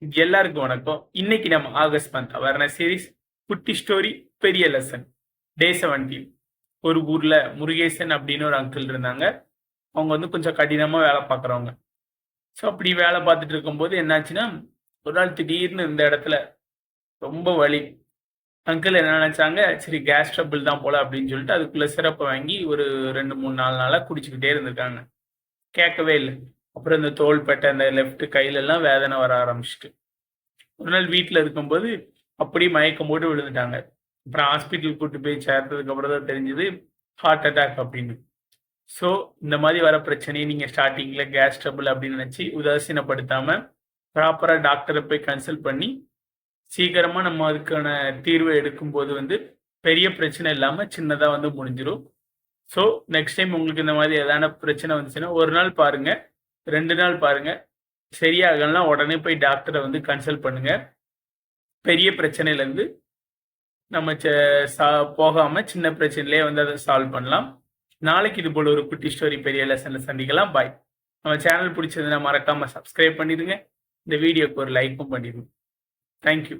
எல்லாருக்கும் வணக்கம். இன்னைக்கு நம்ம ஆகஸ்ட் மந்த் அவேர்னஸ் சீரிஸ் குட்டி ஸ்டோரி பெரிய லெசன் டே 17. ஒரு ஊர்ல முருகேசன் அப்படின்னு ஒரு அங்கிள் இருந்தாங்க. அவங்க கொஞ்சம் கடினமா வேலை பார்க்குறவங்க. ஸோ அப்படி வேலை பார்த்துட்டு இருக்கும்போது என்னாச்சுன்னா, ஒரு நாள் திடீர்னு இந்த இடத்துல ரொம்ப வலி. அங்கிள் என்ன நினைச்சாங்க, சரி கேஸ் ட்ரபிள் தான் போல அப்படின்னு சொல்லிட்டு அதுக்குள்ள சிறப்பை வாங்கி ஒரு 2, 3, 4 நாளா குடிச்சுக்கிட்டே இருந்திருக்காங்க. கேட்கவே இல்லை. அப்புறம் இந்த தோள்பட்டை, அந்த லெஃப்ட் கையில எல்லாம் வேதனை வர ஆரம்பிச்சிட்டு ஒரு நாள் வீட்டில் இருக்கும்போது அப்படியே மயக்கம் போட்டு விழுந்துட்டாங்க. அப்புறம் ஹாஸ்பிட்டல் கூட்டு போய் சேர்த்ததுக்கு அப்புறம் தான் தெரிஞ்சது ஹார்ட் அட்டாக் அப்படின்னு. ஸோ இந்த மாதிரி வர பிரச்சனையை நீங்கள் ஸ்டார்டிங்கில் கேஸ் ட்ரபிள் அப்படின்னு நினச்சி உதாசீனப்படுத்தாமல் ப்ராப்பராக டாக்டரை போய் கன்சல்ட் பண்ணி சீக்கிரமாக நம்ம அதுக்கான தீர்வை எடுக்கும்போது பெரிய பிரச்சனை இல்லாமல் சின்னதாக முடிஞ்சிடும். ஸோ நெக்ஸ்ட் டைம் உங்களுக்கு இந்த மாதிரி எதான பிரச்சனை வந்துச்சுன்னா ஒரு நாள் பாருங்கள், 2 நாள் பாருங்கள், சரியாகலாம் உடனே போய் டாக்டரை கன்சல்ட் பண்ணுங்க. பெரிய பிரச்சனையிலேருந்து நம்ம போகாம சின்ன பிரச்சனையிலே அதை சால்வ் பண்ணலாம். நாளைக்கு இது போல ஒரு குட்டி ஸ்டோரி பெரிய லெசன்ல சந்திக்கலாம். பாய். நம்ம சேனல் பிடிச்சதுன்னா மறக்காம சப்ஸ்கிரைப் பண்ணிடுங்க. இந்த வீடியோக்கு ஒரு லைக்கும் பண்ணிடுங்க. தேங்க்யூ.